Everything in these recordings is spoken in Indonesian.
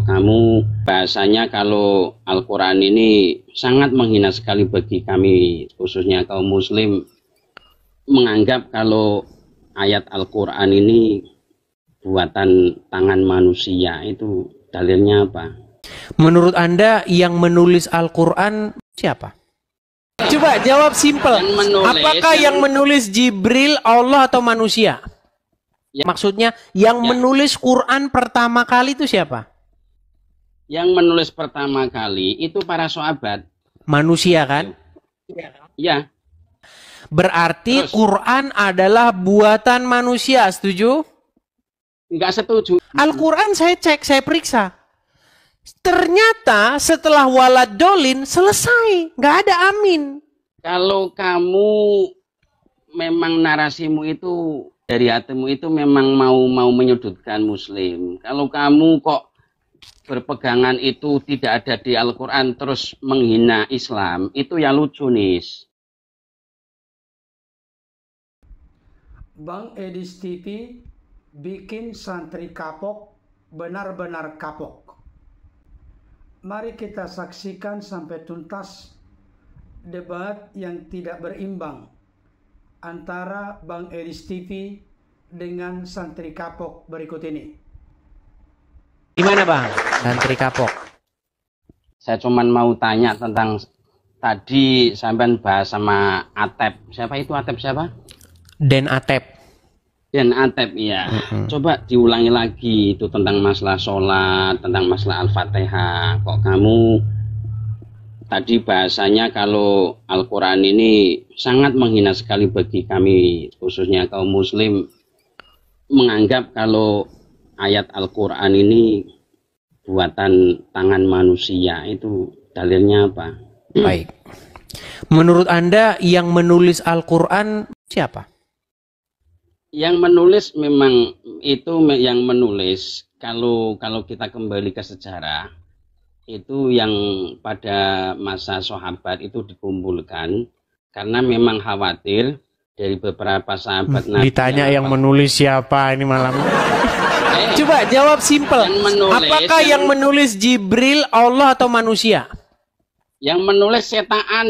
kamu bahasanya kalau Al-Quran ini sangat menghina sekali bagi kami, khususnya kaum muslim, menganggap kalau ayat Al-Quran ini buatan tangan manusia. Itu dalilnya apa? Menurut Anda yang menulis Al-Quran siapa? Coba jawab simpel. Apakah yang menulis Jibril, Allah atau manusia? Ya. Maksudnya yang menulis Quran pertama kali itu siapa? Yang menulis pertama kali itu para sahabat. Manusia kan? Ya. Berarti Quran adalah buatan manusia, setuju? Enggak setuju. Al-Quran saya cek, saya periksa. Ternyata setelah walad dolin selesai, nggak ada amin. Kalau kamu memang narasimu itu dari hatimu itu memang mau menyudutkan muslim. Kalau kamu kok berpegangan itu tidak ada di Al-Quran terus menghina Islam, itu ya lucu nih. Bang Edis TV bikin santri kapok benar-benar kapok. Mari kita saksikan sampai tuntas debat yang tidak berimbang antara Bang Edis TV dengan santri kapok berikut ini. Gimana Bang, santri kapok? Saya cuman mau tanya tentang tadi sampean bahas sama Atep. Siapa itu Atep siapa? Den Atep. Den Atep, ya. Coba diulangi lagi itu tentang masalah sholat, tentang masalah Al-Fatihah. Kok kamu tadi bahasanya kalau Al-Quran ini sangat menghina sekali bagi kami, khususnya kaum muslim, menganggap kalau ayat Al-Quran ini buatan tangan manusia. Itu dalilnya apa? Baik. Menurut Anda yang menulis Al-Quran siapa? Yang menulis memang itu yang menulis, kalau kita kembali ke sejarah, itu yang pada masa sahabat itu dikumpulkan karena memang khawatir dari beberapa sahabat Nabi. Ditanya yang menulis siapa ini malam. Coba jawab simpel. Apakah yang menulis Jibril, Allah atau manusia? Yang menulis cetakan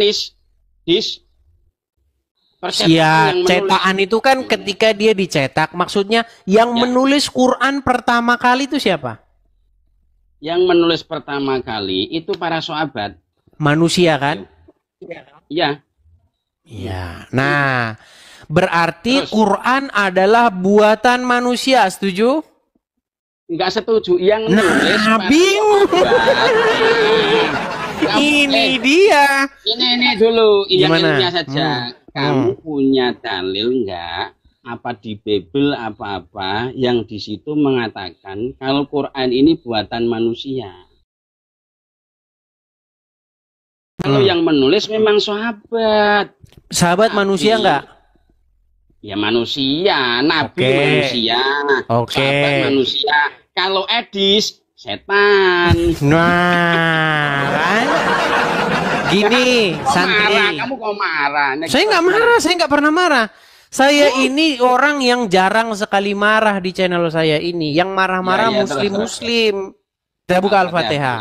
ya, cetakan itu kan ketika dia dicetak. Maksudnya yang menulis Quran pertama kali itu siapa? Yang menulis pertama kali itu para sahabat. Manusia kan? Iya. Iya. Nah, berarti Quran adalah buatan manusia, setuju? Enggak setuju. Yang nulis bingung. Ini dia. Ini dulu. Ilmunya saja. Kamu punya dalil enggak? Apa di Bible apa-apa yang di situ mengatakan kalau Quran ini buatan manusia? Kalau yang menulis memang sahabat. Sahabat manusia enggak? Ya manusia, Nabi manusia, sahabat manusia. Kalau Edis, setan. Nah, kan? Gini, santri. Kamu kok marah? Saya nggak marah, saya nggak pernah marah. Saya ini orang yang jarang sekali marah di channel saya ini. Yang marah-marah muslim-muslim. Saya buka Al-Fatihah.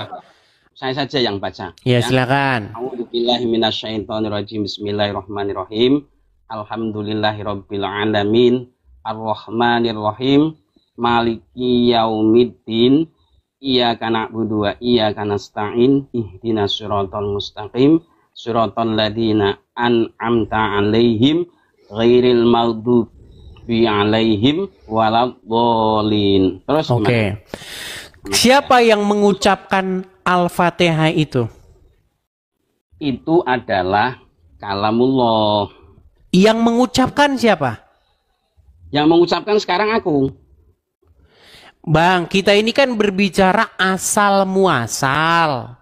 Saya saja yang baca. Ya, silakan. A'udzubillahi minasyaitonirrajim. Bismillahirrahmanirrahim. Alhamdulillahirabbil alamin. Arrahmanirrahim. Maliki yaumiddin. Iyyaka na'budu wa iyyaka nasta'in. Ihdinas siratal mustaqim. Siratal ladzina an'amta 'alaihim ghairil maghdubi 'alaihim waladdallin. Terus Oke. Siapa yang mengucapkan Al-Fatihah itu? Itu adalah kalamullah. Yang mengucapkan siapa? Yang mengucapkan sekarang aku. Bang, kita ini kan berbicara asal muasal.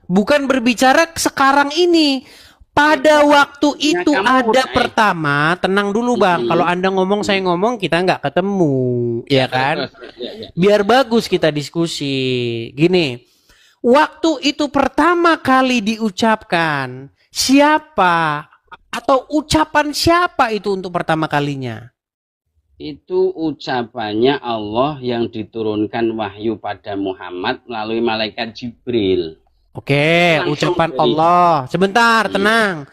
Bukan berbicara sekarang ini. Pada waktu itu ada pertama, tenang dulu Bang. Kalau Anda ngomong, saya ngomong, kita nggak ketemu. Ya kan? Biar bagus kita diskusi. Gini, waktu itu pertama kali diucapkan, siapa atau ucapan siapa itu untuk pertama kalinya? Itu ucapannya Allah yang diturunkan wahyu pada Muhammad melalui malaikat Jibril. Oke, ucapan Allah. Sebentar, tenang.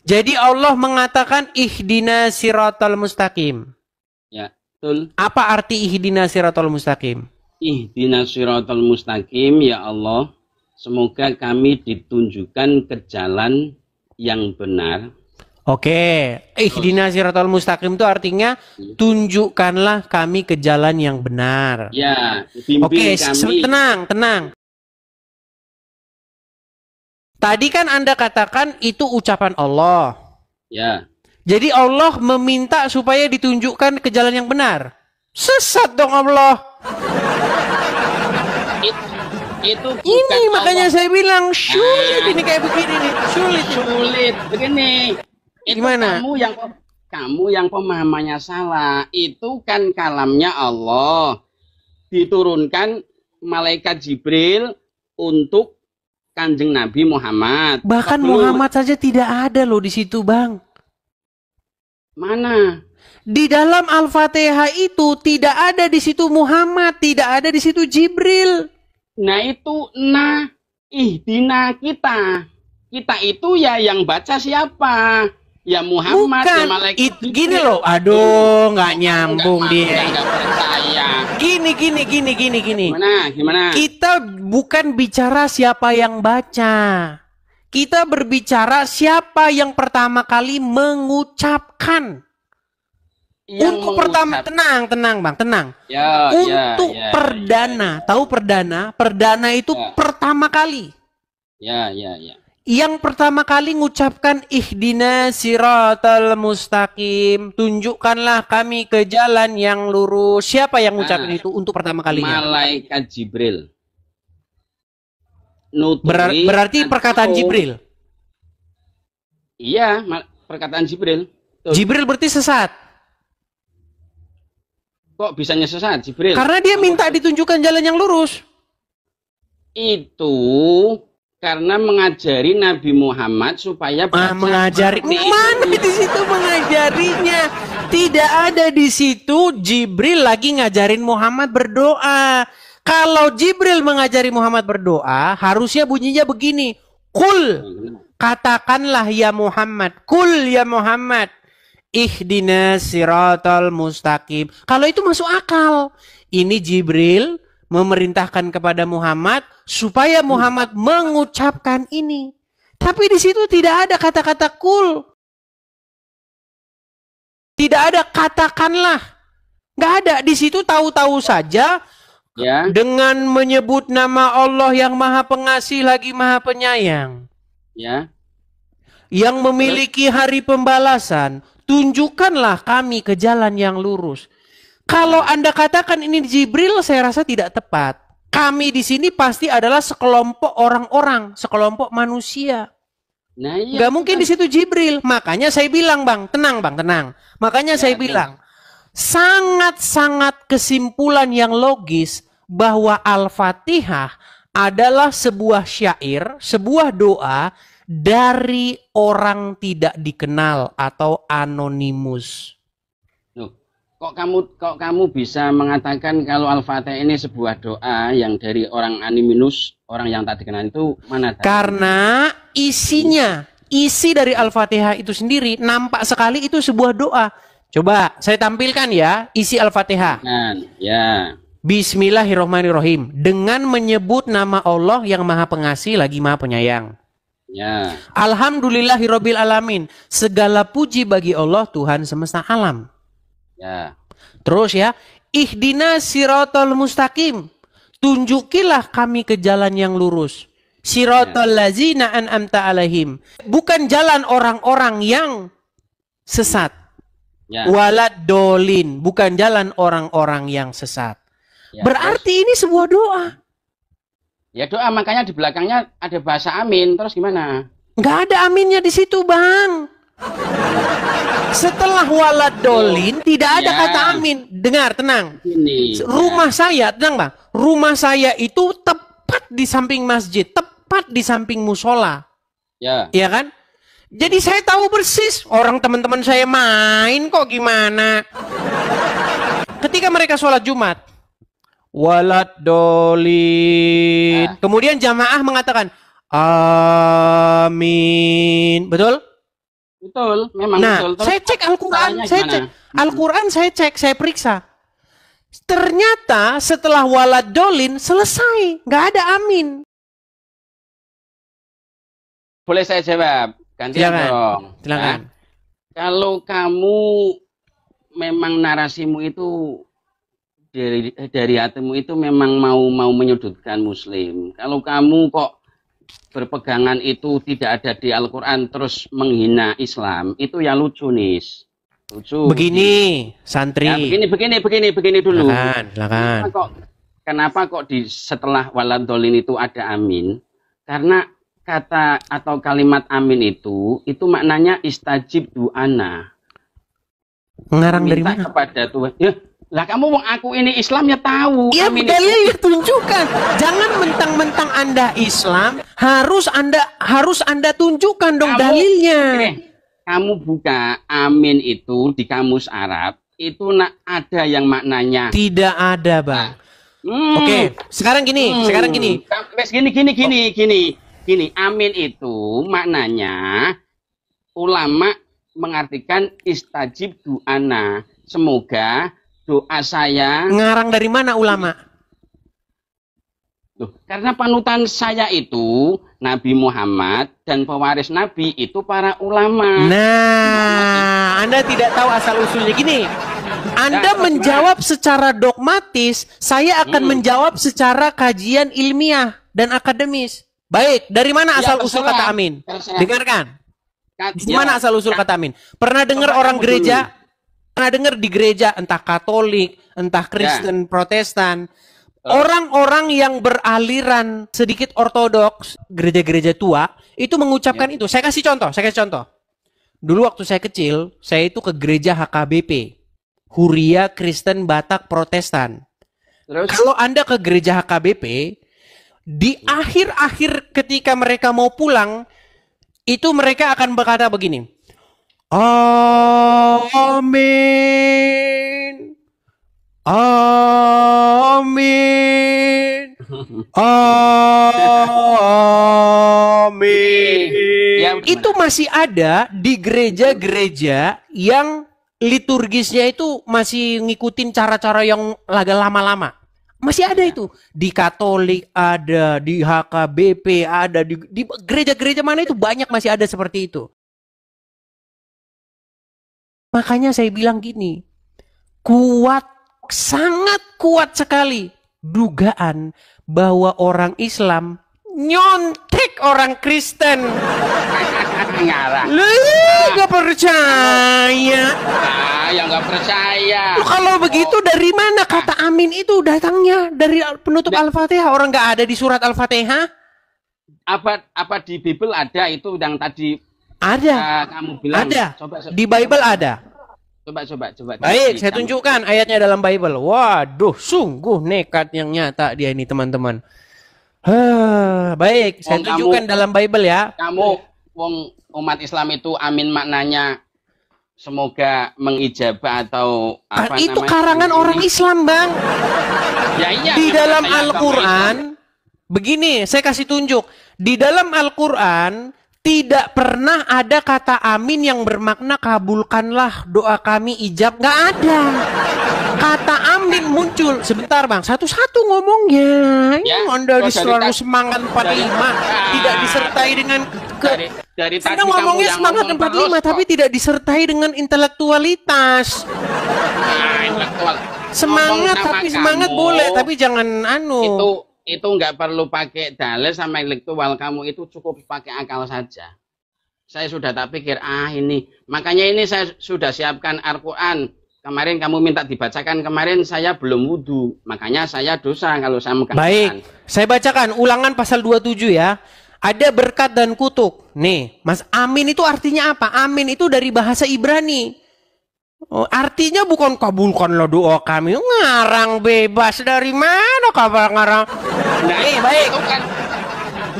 Jadi Allah mengatakan ihdina siratal mustaqim. Ya, betul. Apa arti ihdina siratal mustaqim? Ihdina siratal mustaqim, ya Allah. Semoga kami ditunjukkan ke jalan yang benar. Oke, ihdina siratal mustaqim itu artinya tunjukkanlah kami ke jalan yang benar. Ya, bimbing Oke, kami. tenang. Tadi kan Anda katakan itu ucapan Allah. Ya. Jadi Allah meminta supaya ditunjukkan ke jalan yang benar. Sesat dong Allah. Itu Ini makanya Allah. saya bilang sulit ini kayak begini nih. Sulit. Begini. Itu Gimana? kamu yang pemahamannya salah. Itu kan kalamnya Allah. Diturunkan malaikat Jibril untuk Kanjeng Nabi Muhammad. Bahkan Muhammad saja tidak ada loh di situ, Bang. Mana? Di dalam Al-Fatihah itu tidak ada di situ Muhammad, tidak ada di situ Jibril. Nah itu ihdina kita. Kita itu ya yang baca siapa? Ya Muhammad, Bukan, ya malaikat Jibril. gini loh, aduh nggak nyambung dia. Nggak percaya. Gini. Gimana? Kita bukan bicara siapa yang baca. Kita berbicara siapa yang pertama kali mengucapkan. Untuk pertama, tenang Bang, tenang. Untuk perdana, tahu perdana? Perdana itu pertama kali. Ya. Yang pertama kali mengucapkan ihdina siratal mustaqim, tunjukkanlah kami ke jalan yang lurus. Siapa yang mengucapkan itu untuk pertama kalinya? Malaikat Jibril. Berarti perkataan Jibril. Iya, perkataan Jibril. Tuh. Jibril berarti sesat. Kok bisanya sesat Jibril? Karena dia minta ditunjukkan jalan yang lurus. Itu karena mengajari Nabi Muhammad supaya mengajari mana di situ mengajarinya? Tidak ada di situ Jibril lagi ngajarin Muhammad berdoa. Kalau Jibril mengajari Muhammad berdoa, harusnya bunyinya begini. Kul, katakanlah ya Muhammad. Kul ya Muhammad. Ihdina siratal mustaqim. Kalau itu masuk akal. Ini Jibril memerintahkan kepada Muhammad supaya Muhammad mengucapkan ini. Tapi di situ tidak ada kata-kata kul. Tidak ada katakanlah. Nggak ada. Di situ tahu-tahu saja dengan menyebut nama Allah yang Maha Pengasih lagi Maha Penyayang. Ya. Yang memiliki hari pembalasan. Tunjukkanlah kami ke jalan yang lurus. Kalau Anda katakan ini Jibril, saya rasa tidak tepat. Kami di sini pasti adalah sekelompok orang-orang, sekelompok manusia. Nah, iya, gak mungkin di situ Jibril. Makanya saya bilang, Bang, tenang. Makanya saya bilang, sangat-sangat kesimpulan yang logis bahwa Al-Fatihah adalah sebuah syair, sebuah doa dari orang tidak dikenal atau anonimus. Loh, kok kamu bisa mengatakan kalau Al-Fatihah ini sebuah doa yang dari orang anonimus, orang yang tak dikenal itu mana? Karena isi dari Al-Fatihah itu sendiri nampak sekali itu sebuah doa. Coba saya tampilkan ya isi Al-Fatihah. Ya. Bismillahirrahmanirrahim. Dengan menyebut nama Allah yang Maha Pengasih lagi Maha Penyayang. Ya. Alhamdulillahirabbil alamin. Segala puji bagi Allah Tuhan semesta alam. Ya. Terus ya, ihdina siratal mustaqim. Tunjukilah kami ke jalan yang lurus. Siratal ladzina an'amta alaihim. Bukan jalan orang-orang yang sesat. Ya. Walad dolin, bukan jalan orang-orang yang sesat. Ya, berarti ini sebuah doa. Ya doa, makanya di belakangnya ada bahasa amin. Terus gimana? Nggak ada aminnya di situ, Bang. Setelah walad dolin tidak ada kata amin. Dengar, tenang. Rumah saya, tenang Bang. Rumah saya itu tepat di samping masjid, tepat di samping musola. Ya. Iya kan? Jadi saya tahu persis orang teman-teman saya main kok gimana. ketika mereka sholat Jumat, walad dolin. Kemudian jamaah mengatakan, amin. Betul? Betul, memang Nah, betul. Terus saya cek Al-Quran, saya cek, saya periksa. Ternyata setelah walad dolin selesai, nggak ada amin. boleh saya jawab? Gantian Silakan. dong. Silakan. Nah, kalau kamu memang narasimu itu dari hatimu itu memang mau menyudutkan Muslim. Kalau kamu kok berpegangan itu tidak ada di Al-Quran terus menghina Islam, itu ya lucu nih. Lucu. Begini, santri. Ya, begini dulu. Silakan. Kenapa kok di setelah waladolin itu ada amin? Karena kata atau kalimat amin itu maknanya istajib du'ana. Ngarang dari Minta mana? kepada Tuhan. Ya, lah kamu wong aku ini Islam ya tahu. Ya amin dalilnya tunjukkan. Jangan mentang-mentang Anda Islam, harus Anda tunjukkan dong dalilnya. Kamu buka amin itu di kamus Arab, itu ada yang maknanya. Tidak ada, Bang. Oke, sekarang gini. Gini, amin itu maknanya ulama mengartikan istajib du'ana. Semoga doa saya. Ngarang dari mana ulama? Loh, karena panutan saya itu Nabi Muhammad dan pewaris Nabi itu para ulama. Nah, Anda tidak tahu asal usulnya gini. Anda menjawab secara dogmatis, saya akan menjawab secara kajian ilmiah dan akademis. Baik, dari mana asal usul kata amin? Dengarkan. Di mana asal usul kata amin? Pernah dengar orang gereja? Pernah dengar di gereja entah Katolik, entah Kristen, Protestan, orang-orang yang beraliran sedikit ortodoks, gereja-gereja tua, itu mengucapkan itu. Saya kasih contoh. Dulu waktu saya kecil, saya itu ke gereja HKBP, Huria Kristen Batak Protestan. Terus? Kalau Anda ke gereja HKBP, di akhir-akhir ketika mereka mau pulang, itu mereka akan berkata begini. Amin. Amin. Amin. Ya, Itu masih ada di gereja-gereja yang liturgisnya itu masih ngikutin cara-cara yang agak lama-lama. Masih ada itu. Di Katolik ada, di HKBP ada, di gereja-gereja mana itu banyak masih ada seperti itu. Makanya saya bilang gini, sangat kuat sekali dugaan bahwa orang Islam nyontek orang Kristen. ngarang. Gak percaya. Yang nggak percaya. Loh, kalau begitu dari mana kata amin itu datangnya? Dari penutup Al-Fatihah. Orang nggak ada di surat Al-Fatihah? Apa di Bible ada itu yang tadi Ada. kamu bilang? Ada. Coba. Di Bible ada. Coba. Baik, saya tunjukkan ayatnya dalam Bible. Waduh, sungguh nekat yang nyata dia ini, teman-teman. Baik, saya tunjukkan dalam Bible ya. Kamu wong umat Islam itu amin maknanya semoga mengijabah atau apa Itu namanya? karangan orang Islam, Bang. Ya, iya, Di dalam saya Al-Quran, begini, saya kasih tunjuk. Di dalam Al-Quran, tidak pernah ada kata amin yang bermakna kabulkanlah doa kami ijab. Nggak ada. Kata amin muncul. Sebentar, Bang. Satu-satu ngomongnya. Ya, Anda selalu dari semangat 45. Tidak disertai dengan dari tadi Anda ngomongnya kamu yang semangat ngomong 45, terus tapi kok. tidak disertai dengan intelektualitas. Intelektual. Semangat, Ngomong sama tapi semangat kamu, boleh, tapi jangan anu. itu nggak perlu pakai dalil sama intelektual, kamu itu cukup pakai akal saja. Saya sudah tak pikir ini, makanya ini saya sudah siapkan Al-Quran. Kemarin kamu minta dibacakan, kemarin saya belum wudhu, makanya saya dosa kalau saya megang. Baik, saya bacakan Ulangan pasal 27 ya. Ada berkat dan kutuk. Nih, Mas, amin itu artinya apa? Amin itu dari bahasa Ibrani. Oh, artinya bukan kabulkanlah doa kami. Ngarang bebas dari mana kabar ngarang? Nah, baik. Itu kan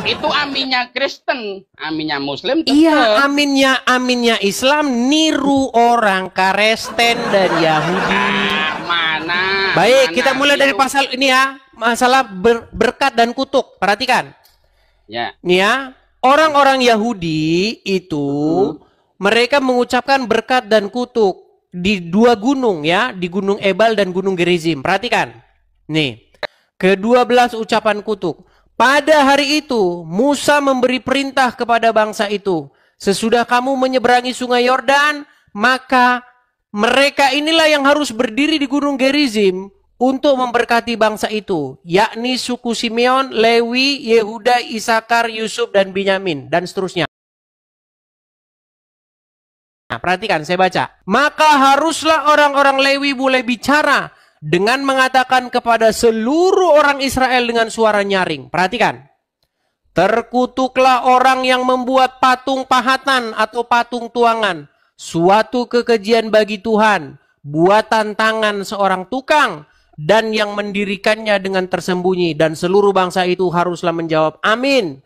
itu aminnya Kristen, aminnya Muslim. Iya, aminnya Islam niru orang Kristen dan Yahudi. Mana Baik, kita mulai dari pasal ini ya. Masalah berkat dan kutuk. Perhatikan. Ya. Nih ya, orang-orang Yahudi itu mereka mengucapkan berkat dan kutuk di dua gunung ya, di Gunung Ebal dan Gunung Gerizim. Perhatikan. Nih, ke-12 ucapan kutuk. Pada hari itu, Musa memberi perintah kepada bangsa itu. Sesudah kamu menyeberangi sungai Yordan, maka mereka inilah yang harus berdiri di Gunung Gerizim untuk memberkati bangsa itu, yakni suku Simeon, Lewi, Yehuda, Isakar, Yusuf, dan Binyamin, dan seterusnya. Nah, perhatikan, saya baca. Maka haruslah orang-orang Lewi boleh bicara dengan mengatakan kepada seluruh orang Israel dengan suara nyaring. Perhatikan. Terkutuklah orang yang membuat patung pahatan atau patung tuangan, suatu kekejian bagi Tuhan, buatan tangan seorang tukang, dan yang mendirikannya dengan tersembunyi, dan seluruh bangsa itu haruslah menjawab amin.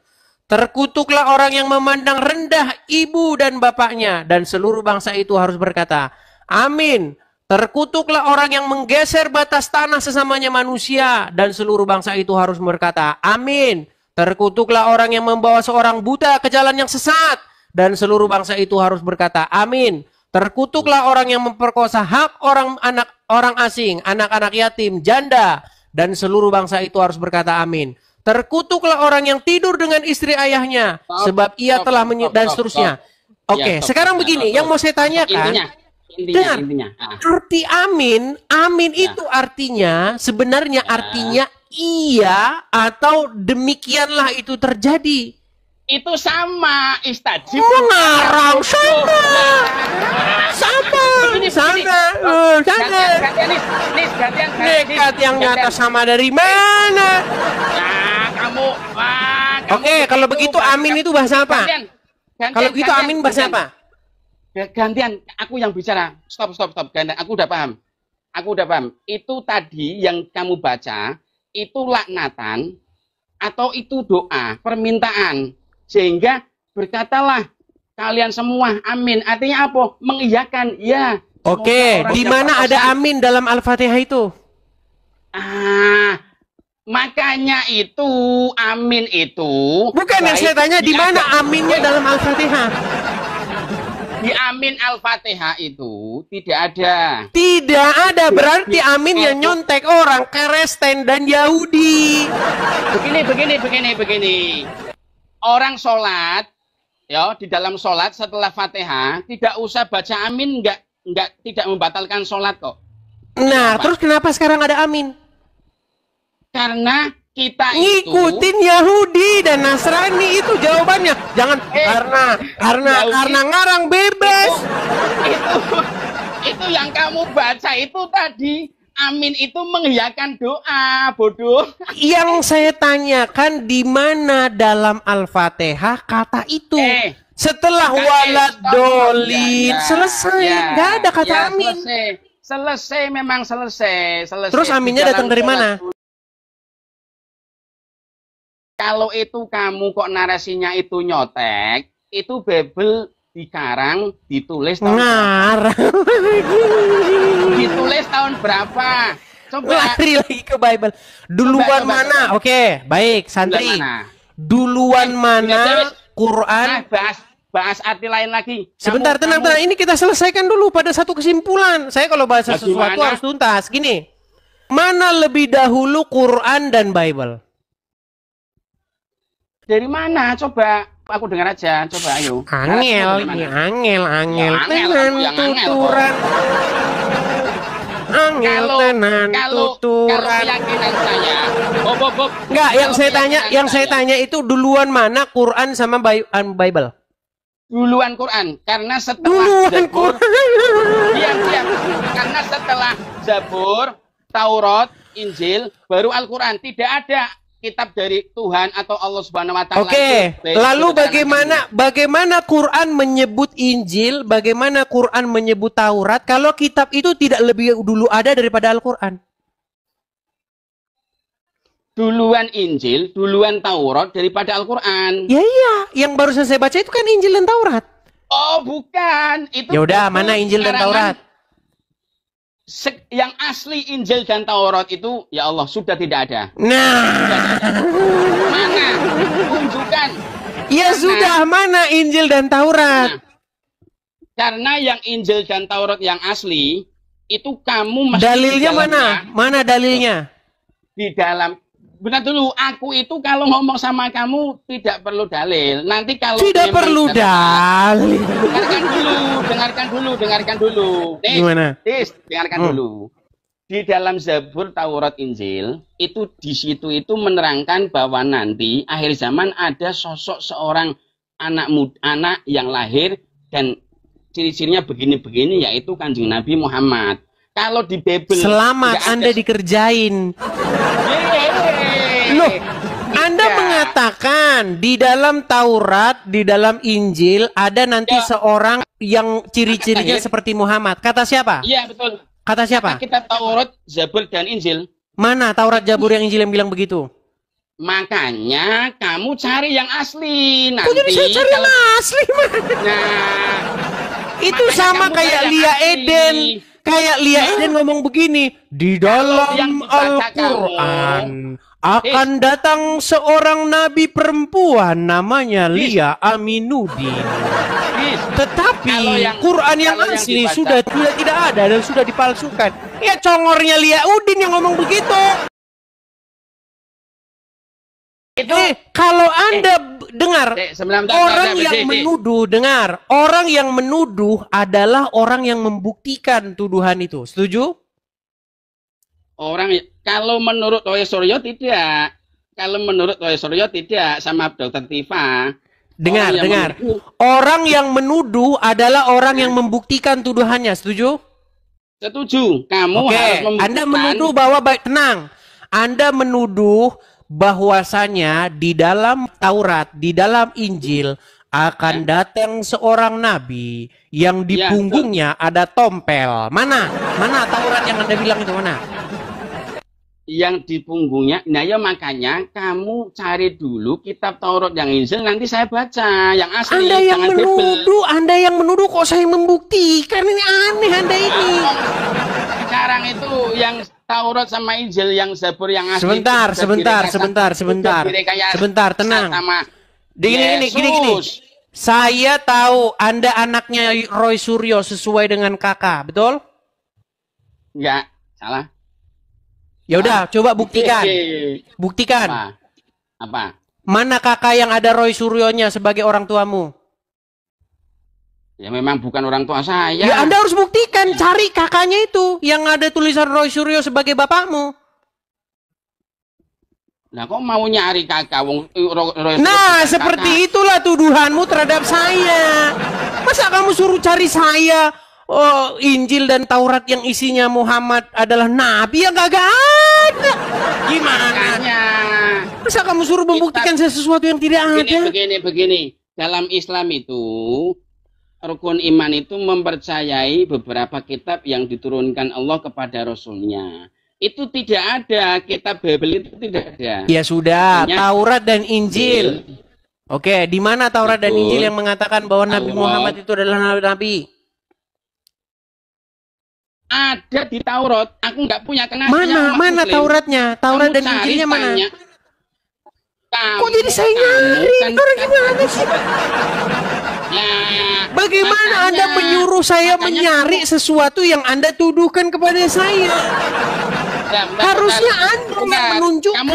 Terkutuklah orang yang memandang rendah ibu dan bapaknya, dan seluruh bangsa itu harus berkata amin. Terkutuklah orang yang menggeser batas tanah sesamanya manusia, dan seluruh bangsa itu harus berkata amin. Terkutuklah orang yang membawa seorang buta ke jalan yang sesat, dan seluruh bangsa itu harus berkata amin. Terkutuklah orang yang memperkosa hak orang asing, anak-anak yatim, janda, dan seluruh bangsa itu harus berkata amin. Terkutuklah orang yang tidur dengan istri ayahnya, sebab ia telah dan seterusnya. Oke, sekarang begini, yang mau saya tanyakan, dengar, arti amin, amin itu artinya, sebenarnya artinya iya atau demikianlah itu terjadi. Itu sama, Istajib. Ngarang sama. Nekat yang nyata sama dari mana? Nah, kamu. Oke, kalau begitu amin itu bahasa apa? Kalau begitu amin bahasa apa? Gantian, aku yang bicara. Stop. Gantian, aku udah paham. Itu tadi yang kamu baca, itu laknatan atau itu doa, permintaan. Sehingga berkatalah kalian semua amin. Artinya apa? Mengiyakan. Ya. Oke, di mana ada amin dalam Al-Fatihah itu? Makanya itu amin itu. Bukan yang saya tanya, di mana aminnya dalam Al-Fatihah? Di amin Al-Fatihah itu tidak ada. Tidak ada, berarti amin yang nyontek orang Kristen dan Yahudi. Begini. Orang sholat, ya, di dalam sholat setelah Fatihah tidak usah baca amin, tidak membatalkan sholat kok. Nah, terus kenapa sekarang ada amin? Karena kita ngikutin Yahudi dan Nasrani, itu jawabannya. Jangan karena ngarang bebas. Itu yang kamu baca itu tadi. Amin itu mengiyakan doa, bodoh. Yang saya tanyakan di mana dalam Al-Fatihah kata itu? Setelah waladolin selesai, nggak ada kata amin. Selesai. Terus aminnya datang dari mana? Kalau itu kamu kok narasinya itu nyotek, itu Bible dikarang, ditulis tahun berapa? Ditulis tahun berapa? Coba lari lagi ke Bible. Duluan mana? Oke, baik, santri. Duluan mana Quran? Bahas arti lain lagi. Sebentar, tenang. Ini kita selesaikan dulu pada satu kesimpulan. Saya kalau bahasa sesuatu harus tuntas. Gini, mana lebih dahulu Quran dan Bible? Dari mana? Coba aku dengar aja. Coba ayo. Angel. Tenan tuturan. Angel tenan tuturan. Keyakinan saya. Enggak, yang saya tanya itu duluan mana Quran sama Bible? Duluan Quran, karena setelah Zabur. Diam. Karena setelah Zabur, Taurat, Injil, baru Al-Quran. Tidak ada kitab dari Tuhan atau Allah Subhanahu wa taala. Oke. Lalu bagaimana Quran menyebut Injil, bagaimana Quran menyebut Taurat kalau kitab itu tidak lebih dulu ada daripada Al-Quran? Duluan Injil, duluan Taurat daripada Al-Quran. Ya iya, yang barusan saya baca itu kan Injil dan Taurat. Oh, bukan. Itu ya udah, mana Injil dan Taurat? Yang asli Injil dan Taurat itu, ya Allah, sudah tidak ada. Nah, mana? Tunjukkan. ya sudah, mana Injil dan Taurat? Nah, karena yang Injil dan Taurat yang asli itu kamu mesti Dalilnya mana? Mana dalilnya? Di dalam. Benar dulu, aku itu kalau ngomong sama kamu tidak perlu dalil. Nanti kalau Tidak perlu dalil. Dengarkan dulu. Gimana? Dengarkan dulu. Di dalam Zabur, Taurat, Injil, itu di situ itu menerangkan bahwa nanti akhir zaman ada sosok seorang anak yang lahir dan ciri-cirinya begini-begini, yaitu Kanjeng Nabi Muhammad. Kalau di Bible selamat Anda dikerjain. Loh, Anda mengatakan di dalam Taurat, di dalam Injil ada nanti seorang yang ciri-cirinya seperti Muhammad. Kata siapa? Iya, betul. Kata siapa? Kita Taurat, Zabur, dan Injil. Mana Taurat, Zabur, yang Injil yang bilang begitu? Makanya kamu cari yang asli. Nanti jadi saya cari yang asli, man. Nah, itu sama kayak Lia Eden. Kayak Lia Eden ngomong begini, di dalam Al-Quran akan datang seorang nabi perempuan namanya Lia Aminuddin. Tetapi Quran yang asli sudah tidak ada dan sudah dipalsukan. Ya congornya Lia Udin yang ngomong begitu. Kalau Anda dengar orang yang menuduh adalah orang yang membuktikan tuduhan itu. Setuju? Kalau menurut Roy Suryo tidak. Kalau menurut Roy Suryo tidak, sama Dr. Tifa. Dengar. Orang yang menuduh adalah orang yang membuktikan tuduhannya. Setuju? Setuju. Kamu harus membuktikan. Anda menuduh bahwa tenang. Anda menuduh bahwasanya di dalam Taurat, di dalam Injil akan datang seorang nabi yang di punggungnya ada tompel. Mana Taurat yang Anda bilang itu mana? Yang di punggungnya. Nah ya makanya kamu cari dulu kitab Taurat yang Injil, nanti saya baca yang asli. Anda yang menuduh kok saya membuktikan. Ini aneh Anda ini. Sekarang itu yang Taurat sama Injil, yang Zabur yang asli. Sebentar, tenang. Gini. Saya tahu Anda anaknya Roy Suryo sesuai dengan kakak, betul? Enggak, salah. Ya udah, coba buktikan. Buktikan. Apa? Mana kakak yang ada Roy Suryonya sebagai orang tuamu? Ya memang bukan orang tua saya. Ya Anda harus buktikan, cari kakaknya itu yang ada tulisan Roy Suryo sebagai bapakmu. Nah, kok mau nyari kakak? Seperti itulah tuduhanmu terhadap saya. Masa kamu suruh cari saya? Oh, Injil dan Taurat yang isinya Muhammad adalah nabi yang kagak ada. Gimana? Masa kamu suruh membuktikan sesuatu yang tidak ada? Begini. Dalam Islam itu rukun iman itu mempercayai beberapa kitab yang diturunkan Allah kepada Rasulnya. Itu tidak ada, kitab Bible itu tidak ada. Ya sudah, Taurat dan Injil. Oke, di mana Taurat dan Injil yang mengatakan bahwa Nabi Muhammad itu adalah nabi? Ada di Taurat. Aku nggak punya kenal. Mana Tauratnya? Taurat dan Injilnya mana? Kok jadi saya nyari? Orang gimana sih? Bagaimana Anda menyuruh saya menyari sesuatu yang Anda tuduhkan kepada saya? Harusnya Anda yang menunjukkan.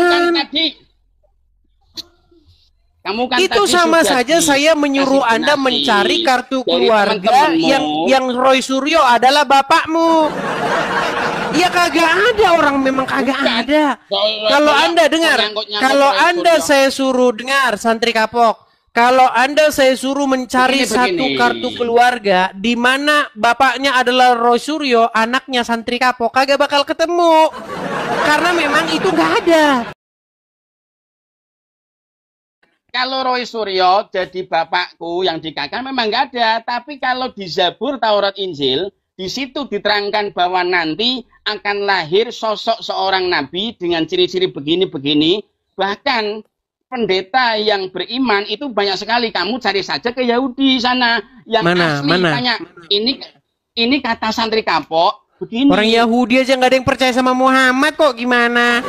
Itu sama saja saya menyuruh Anda mencari kartu keluarga yang Roy Suryo adalah bapakmu. Ya kagak ada, orang memang kagak ada. Kalau Anda dengar, kalau Anda saya suruh dengar santri kapok. Kalau Anda saya suruh mencari satu kartu keluarga di mana bapaknya adalah Roy Suryo, anaknya santri kapok, kagak bakal ketemu. Karena memang itu nggak ada. Kalau Roy Suryo jadi bapakku yang di kakak memang nggak ada. Tapi kalau di Zabur, Taurat, Injil, di situ diterangkan bahwa nanti akan lahir sosok seorang nabi dengan ciri-ciri begini-begini. Bahkan pendeta yang beriman itu banyak sekali. Kamu cari saja ke Yahudi sana. Yang asli tanya, ini kata santri kapok, begini. Orang Yahudi aja nggak ada yang percaya sama Muhammad kok, gimana?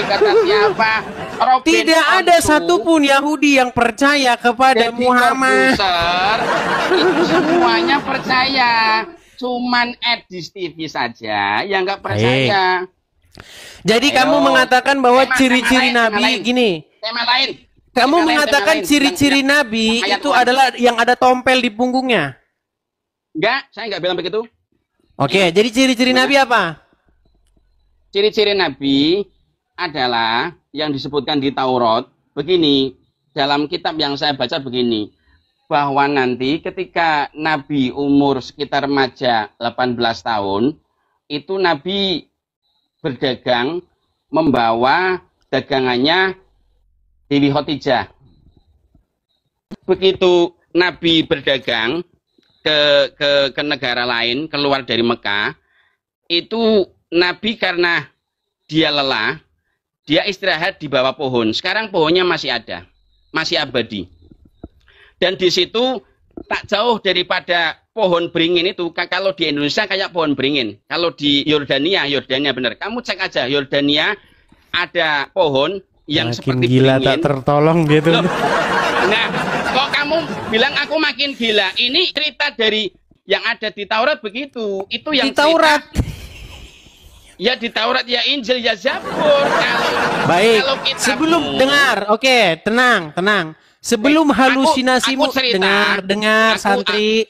Kata siapa? Robin Tidak ada Onsu. satupun Yahudi yang percaya kepada Jadi Muhammad. Corbuzier, itu semuanya percaya. Cuman Edis TV saja yang nggak percaya. Jadi Ayo. kamu mengatakan bahwa Tema ciri-ciri lain, Nabi tema lain. gini. Tema lain. Kamu Tema lain, mengatakan tema lain. ciri-ciri Yang- Nabi ayat itu Quran. adalah yang ada tompel di punggungnya. Enggak, saya nggak bilang begitu. Oke, jadi ciri-ciri Nabi apa? Ciri-ciri Nabi adalah yang disebutkan di Taurat begini, dalam kitab yang saya baca begini, bahwa nanti ketika Nabi umur sekitar remaja 18 tahun, itu Nabi berdagang membawa dagangannya Dewi Khotijah. Begitu Nabi berdagang ke negara lain, keluar dari Mekah, itu Nabi karena dia lelah, dia istirahat di bawah pohon. Sekarang pohonnya masih ada, masih abadi. Dan di situ tak jauh daripada pohon beringin itu, kalau di Indonesia kayak pohon beringin. Kalau di Yordania benar. Kamu cek aja, Yordania ada pohon yang Makin seperti gila beringin. tak tertolong gitu. Loh, nah, kok kamu bilang aku makin gila? Ini cerita dari yang ada di Taurat begitu. Itu yang Di Taurat. Ya di Taurat, ya Injil, ya Zabur. Baik, Kalau kitabmu- sebelum dengar, oke, tenang. Sebelum halusinasimu, aku cerita. dengar,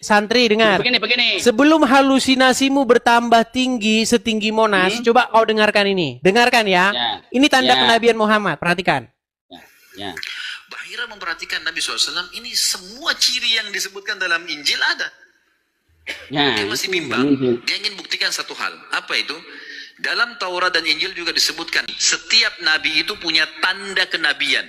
santri, dengar. Begini. Sebelum halusinasimu bertambah tinggi setinggi Monas, coba kau dengarkan ini. Dengarkan ya. Ya. Ini tanda Ya. kenabian Muhammad, perhatikan. Ya. Bahira memperhatikan Nabi SAW, ini semua ciri yang disebutkan dalam Injil ada. Ya. Dia masih itu bimbang. Injil. Dia ingin buktikan satu hal. Apa itu? Dalam Taurat dan Injil juga disebutkan, setiap nabi itu punya tanda kenabian.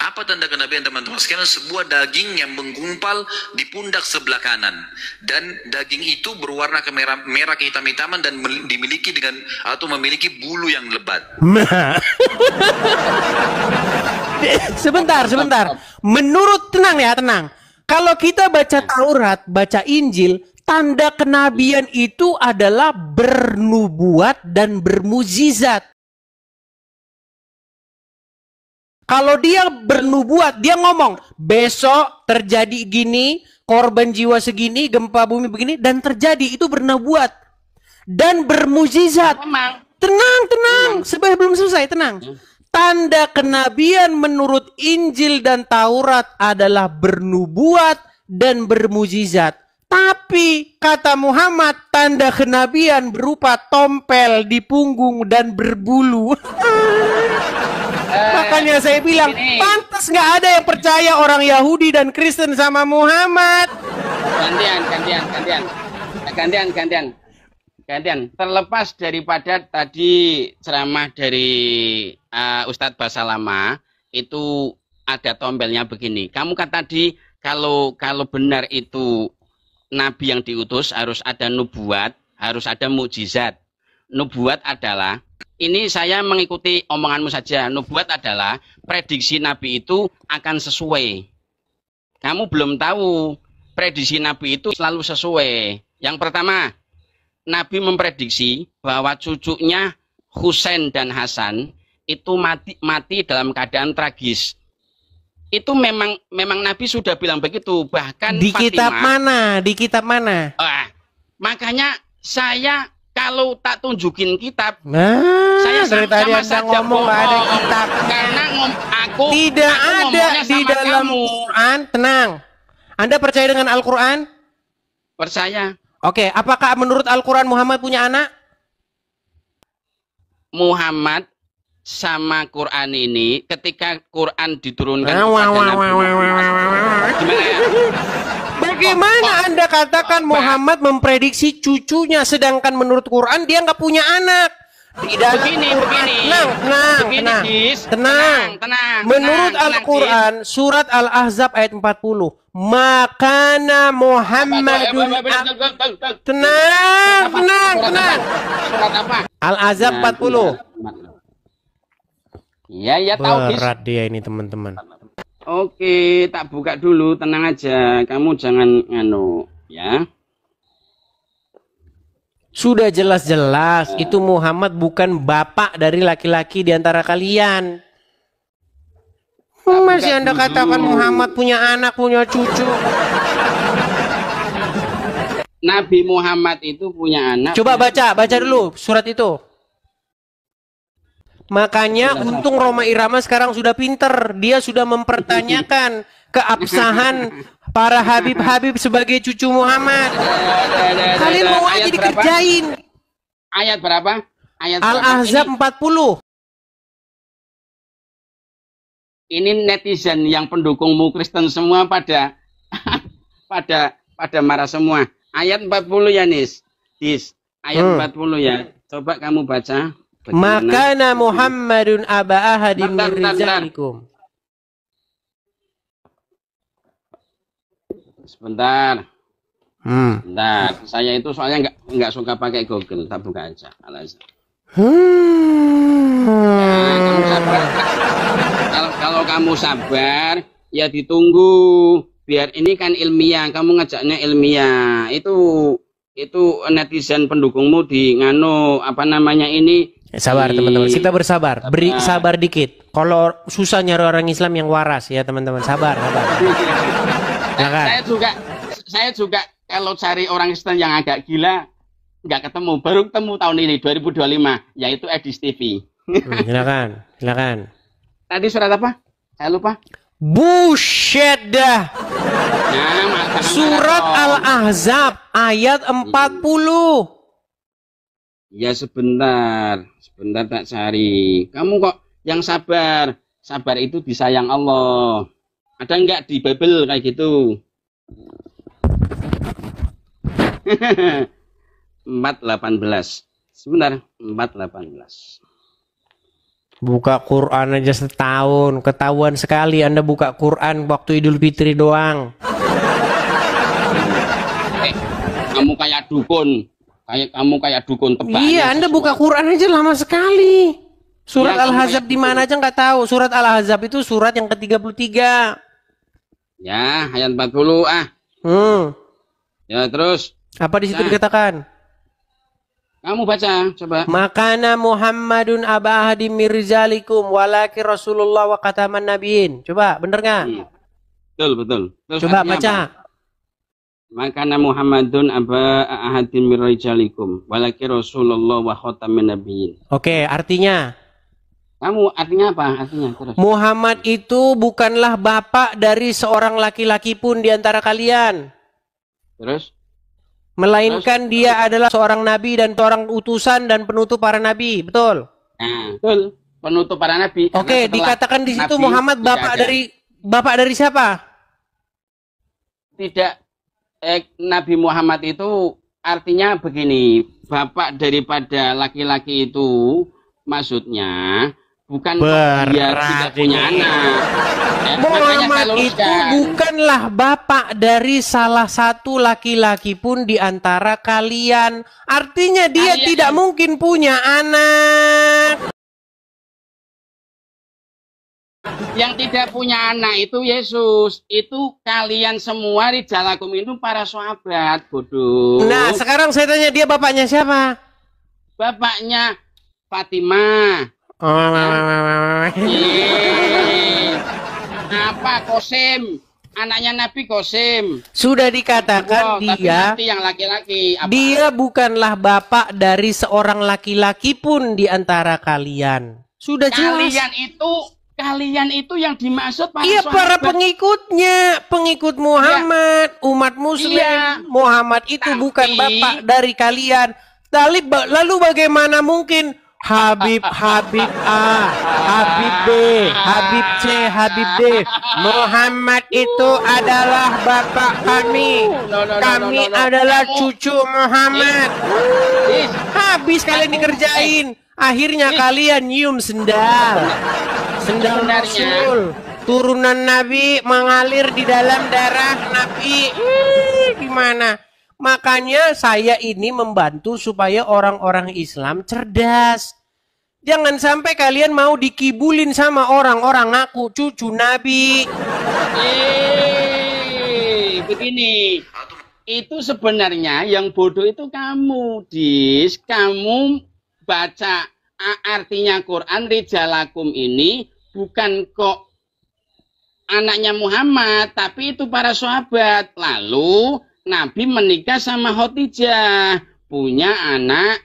Apa tanda kenabian, teman-teman sekalian? Sebuah daging yang menggumpal di pundak sebelah kanan, dan daging itu berwarna merah kehitam-hitaman dan dimiliki memiliki bulu yang lebat. Sebentar. Menurut, tenang. Kalau kita baca Taurat, baca Injil, tanda kenabian itu adalah bernubuat dan bermujizat. Kalau dia bernubuat, dia ngomong, besok terjadi gini, korban jiwa segini, gempa bumi begini, dan terjadi, itu bernubuat. Dan bermujizat. Memang. Tenang. Sebelum selesai, tenang. Tanda kenabian menurut Injil dan Taurat adalah bernubuat dan bermujizat. Tapi kata Muhammad, tanda kenabian berupa tompel di punggung dan berbulu. Makanya saya bilang, Gini. pantas nggak ada yang percaya orang Yahudi dan Kristen sama Muhammad. Gantian. Terlepas daripada tadi ceramah dari Ustadz Basalama, itu ada tompelnya begini. Kamu kan tadi kalau benar itu Nabi yang diutus harus ada nubuat, harus ada mukjizat. Nubuat adalah, ini saya mengikuti omonganmu saja. Nubuat adalah prediksi Nabi itu akan sesuai. Kamu belum tahu prediksi Nabi itu selalu sesuai. Yang pertama, Nabi memprediksi bahwa cucunya Husain dan Hasan itu mati dalam keadaan tragis. Itu memang Nabi sudah bilang begitu. Bahkan Di Fatimah, kitab mana? makanya saya kalau tak tunjukin kitab, Nah, saya dari tadi sama Anda saja ngomong nggak ada bohong. kitab. Karena aku Tidak aku ada ngomongnya di sama dalam kamu. Quran. Tenang. Anda percaya dengan Al-Quran? Percaya. Oke, apakah menurut Al-Quran Muhammad punya anak? Muhammad sama Quran ini ketika Quran diturunkan Wah, wah, kepada wah, Nabi wah, wah, Muhammad, wah, wah, wah. gimana ya? Bagaimana Anda katakan Muhammad memprediksi cucunya, sedangkan menurut Quran dia nggak punya anak? Tidak. Begini. Tenang. Menurut Al-Quran, surat Al-Ahzab ayat 40. Makana Muhammadun. Tenang. Surat apa? Al-Azab 40. Ya tahu bis. Berat dia ini teman-teman. Oke, tak buka dulu, tenang aja. Kamu jangan ya. Sudah jelas-jelas itu Muhammad bukan bapak dari laki-laki di antara kalian. Masih Anda katakan Muhammad punya anak, punya cucu. Nabi Muhammad itu punya anak. Coba baca dulu surat itu. Makanya untung Roma Irama sekarang sudah pinter. Dia sudah mempertanyakan keabsahan para Habib-Habib sebagai cucu Muhammad. Kalian mau aja dikerjain. Ayat berapa? Ayat Al-Ahzab 40. Ini netizen yang pendukungmu Kristen semua pada pada marah semua. Ayat 40 ya Nis. Ayat 40 ya. Coba kamu baca. Makana Muhammadun aba ahadin min rijalikum. Sebentar. Bentar. Saya itu soalnya nggak suka pakai Google. Tak buka aja. Kamu sabar. Kalau kamu sabar, ya ditunggu. Biar ini kan ilmiah. Kamu ngajaknya ilmiah. Itu netizen pendukungmu di ngano apa namanya ini. Sabar teman-teman. Kita bersabar. Beri sabar dikit. Kalau susah nyari orang Islam yang waras ya teman-teman. Sabar. Saya juga kalau cari orang Kristen yang agak gila nggak ketemu, baru ketemu tahun ini 2025 yaitu Edis TV. Silakan. Tadi surat apa? Saya lupa. Buset dah. Surat Al-Ahzab ayat 40. Ya sebentar tak cari. Kamu kok yang sabar? Sabar itu disayang Allah. Ada nggak di Bible kayak gitu? 4:18. Sebentar, 4:18. Buka Quran aja setahun, ketahuan sekali Anda buka Quran waktu Idul Fitri doang. Kamu kayak dukun. Kamu kayak dukun tebak. Iya, Anda buka Quran aja lama sekali. Surat Al-Ahzab di mana aja nggak tahu. Surat Al-Ahzab itu surat yang ke-33. Ya, ayat 40 Ya, terus. Apa di situ dikatakan? Kamu baca, coba. Makana Muhammadun aba ahadi mirzalikum walaki Rasulullah wa khataman nabiyyin. Coba, bener nggak? Betul. Terus coba baca. Apa? Makana Muhammadun aba ahadi mirzalikum walaki Rasulullah wa khataman nabiyyin. Oke, artinya? Kamu artinya apa? Artinya terus. Muhammad itu bukanlah bapak dari seorang laki-laki pun di antara kalian. Terus? Melainkan dia adalah seorang nabi dan seorang utusan dan penutup para nabi, betul? Nah, betul. Penutup para nabi. Oke, dikatakan di situ Muhammad bapak dari siapa? Tidak. Nabi Muhammad itu artinya begini, bapak daripada laki-laki itu maksudnya bukan dia tidak punya anak. Muhammad itu bukanlah bapak dari salah satu laki-laki pun di antara kalian. Artinya dia tidak mungkin punya anak. Yang tidak punya anak itu Yesus. Itu kalian semua rijalakum itu para sahabat, bodoh. Nah, sekarang saya tanya dia bapaknya siapa? Bapaknya Fatimah. Apa Qasim? Anaknya Nabi Qasim. Sudah dikatakan dia yang laki-laki. Dia bukanlah bapak dari seorang laki-laki pun di antara kalian. Sudah jelas. Kalian itu yang dimaksud para sahabat. Para pengikutnya, pengikut Muhammad, umat Muslim. Muhammad itu bukan bapak dari kalian. Lalu bagaimana mungkin Habib A, Habib B, Habib C, Habib D. Muhammad itu adalah bapak kami. Kami adalah cucu Muhammad. Habis kalian dikerjain. Akhirnya kalian nyium sendal. Sendal Rasul. Turunan Nabi mengalir di dalam darah Nabi. Gimana? Makanya saya ini membantu supaya orang-orang Islam cerdas. Jangan sampai kalian mau dikibulin sama orang-orang ngaku cucu Nabi. Begini. Itu sebenarnya yang bodoh itu kamu, Dis. Kamu baca artinya Quran rijalakum ini bukan kok anaknya Muhammad, tapi itu para sahabat. Lalu Nabi menikah sama Khadijah, punya anak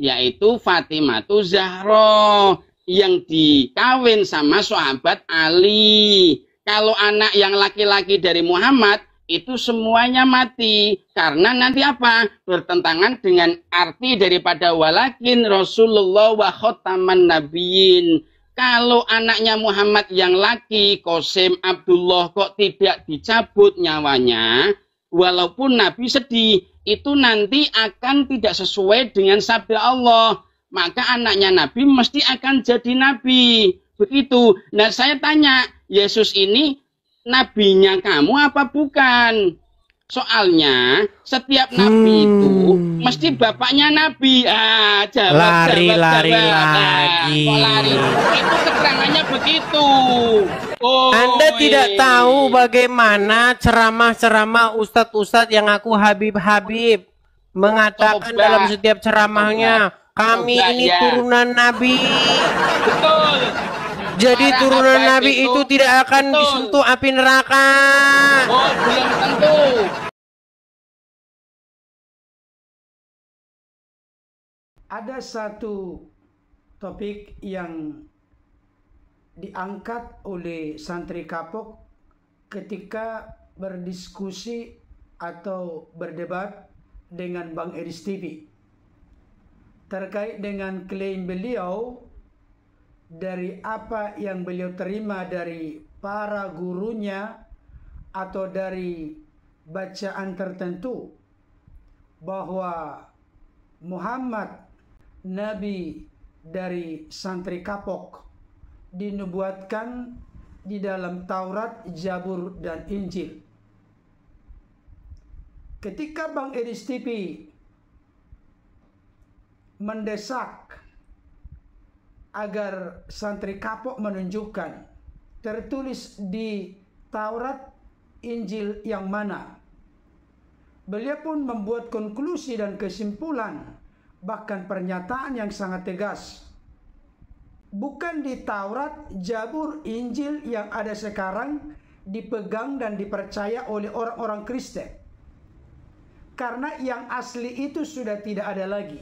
yaitu Fatimatu Zahra yang dikawin sama sahabat Ali. Kalau anak yang laki-laki dari Muhammad itu semuanya mati karena nanti apa? Bertentangan dengan arti daripada walakin Rasulullah wa khataman nabiyyin. Kalau anaknya Muhammad yang laki, Qasim, Abdullah kok tidak dicabut nyawanya, walaupun Nabi sedih, itu nanti akan tidak sesuai dengan sabda Allah. Maka anaknya Nabi mesti akan jadi Nabi. Begitu. Nah saya tanya, Yesus ini nabinya kamu apa bukan? Soalnya setiap nabi itu mesti bapaknya nabi. Jawab. Lari. Kok lari? Itu keterangannya begitu. Oh, Anda tidak tahu bagaimana ceramah-ceramah ustadz-ustadz yang aku Habib mengatakan dalam setiap ceramahnya, kami ini turunan Nabi. Betul. Jadi turunan Nabi itu tidak akan disentuh api neraka. Oh, belum tentu. Ada satu topik yang diangkat oleh santri kapok ketika berdiskusi atau berdebat dengan Bang Edis TV terkait dengan klaim beliau dari apa yang beliau terima dari para gurunya atau dari bacaan tertentu bahwa Muhammad Nabi dari santri kapok dinubuatkan di dalam Taurat, Zabur, dan Injil. Ketika Bang Edis TV mendesak agar santri kapok menunjukkan tertulis di Taurat, Injil yang mana, beliau pun membuat konklusi dan kesimpulan, bahkan pernyataan yang sangat tegas. Bukan di Taurat, Zabur, Injil yang ada sekarang dipegang dan dipercaya oleh orang-orang Kristen. Karena yang asli itu sudah tidak ada lagi.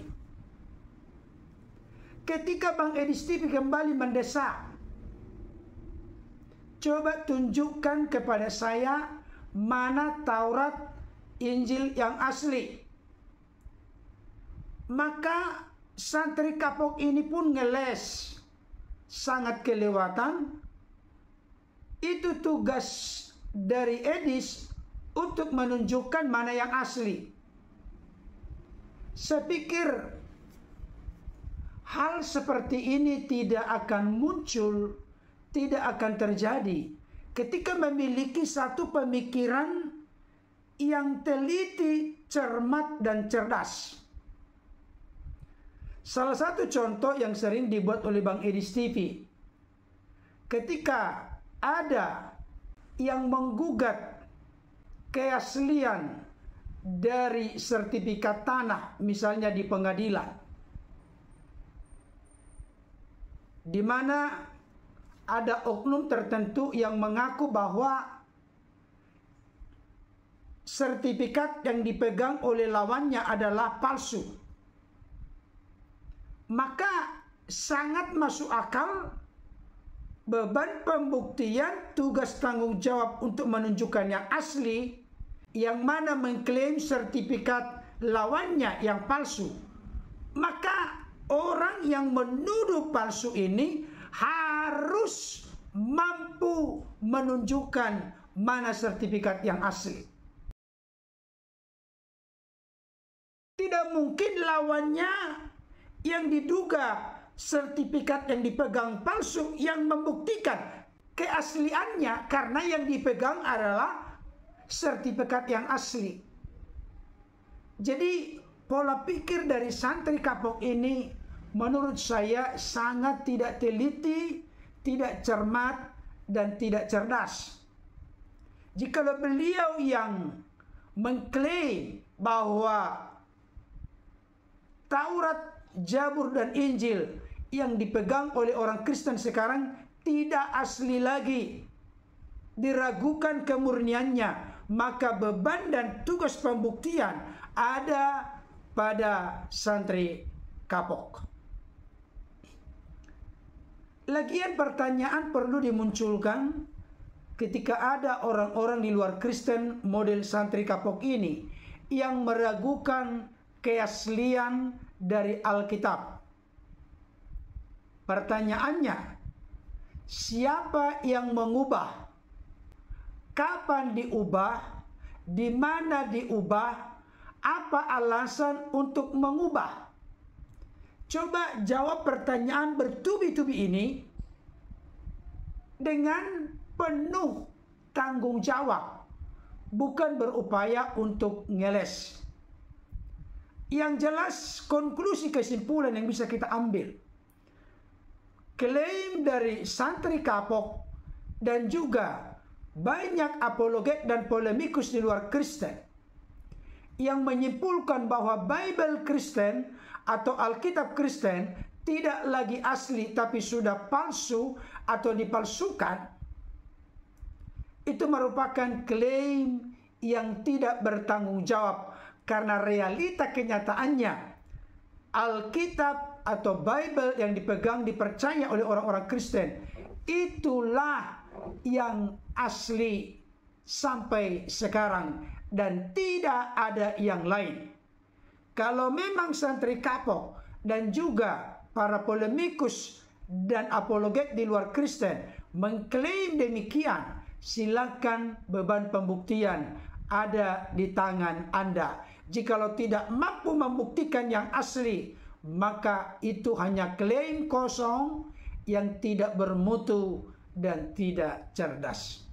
Ketika Bang Edis TV kembali mendesak, coba tunjukkan kepada saya mana Taurat, Injil yang asli. Maka santri kapok ini pun ngeles, sangat kelewatan. Itu tugas dari Edis untuk menunjukkan mana yang asli. Saya pikir hal seperti ini tidak akan muncul, tidak akan terjadi ketika memiliki satu pemikiran yang teliti, cermat, dan cerdas. Salah satu contoh yang sering dibuat oleh Bang Edis TV, ketika ada yang menggugat keaslian dari sertifikat tanah, misalnya di pengadilan, di mana ada oknum tertentu yang mengaku bahwa sertifikat yang dipegang oleh lawannya adalah palsu. Maka sangat masuk akal beban pembuktian, tugas tanggung jawab untuk menunjukkan yang asli, yang mana mengklaim sertifikat lawannya yang palsu. Maka orang yang menuduh palsu ini harus mampu menunjukkan mana sertifikat yang asli. Tidak mungkin lawannya yang diduga sertifikat yang dipegang palsu yang membuktikan keasliannya, karena yang dipegang adalah sertifikat yang asli. Jadi pola pikir dari santri kapok ini menurut saya sangat tidak teliti, tidak cermat, dan tidak cerdas. Jikalau beliau yang mengklaim bahwa Taurat, Zabur, dan Injil yang dipegang oleh orang Kristen sekarang tidak asli lagi, diragukan kemurniannya, maka beban dan tugas pembuktian ada pada santri kapok. Lagian pertanyaan perlu dimunculkan ketika ada orang-orang di luar Kristen model santri kapok ini yang meragukan keaslian dari Alkitab. Pertanyaannya, siapa yang mengubah? Kapan diubah? Di mana diubah? Apa alasan untuk mengubah? Coba jawab pertanyaan bertubi-tubi ini dengan penuh tanggung jawab, bukan berupaya untuk ngeles. Yang jelas, konklusi kesimpulan yang bisa kita ambil, klaim dari santri kapok dan juga banyak apologet dan polemikus di luar Kristen yang menyimpulkan bahwa Bible Kristen atau Alkitab Kristen tidak lagi asli tapi sudah palsu atau dipalsukan, itu merupakan klaim yang tidak bertanggung jawab, karena realita kenyataannya Alkitab atau Bible yang dipegang, dipercaya oleh orang-orang Kristen, itulah yang asli sampai sekarang dan tidak ada yang lain. Kalau memang santri kapok dan juga para polemikus dan apologet di luar Kristen mengklaim demikian, silakan, beban pembuktian ada di tangan Anda. Jikalau tidak mampu membuktikan yang asli, maka itu hanya klaim kosong yang tidak bermutu dan tidak cerdas.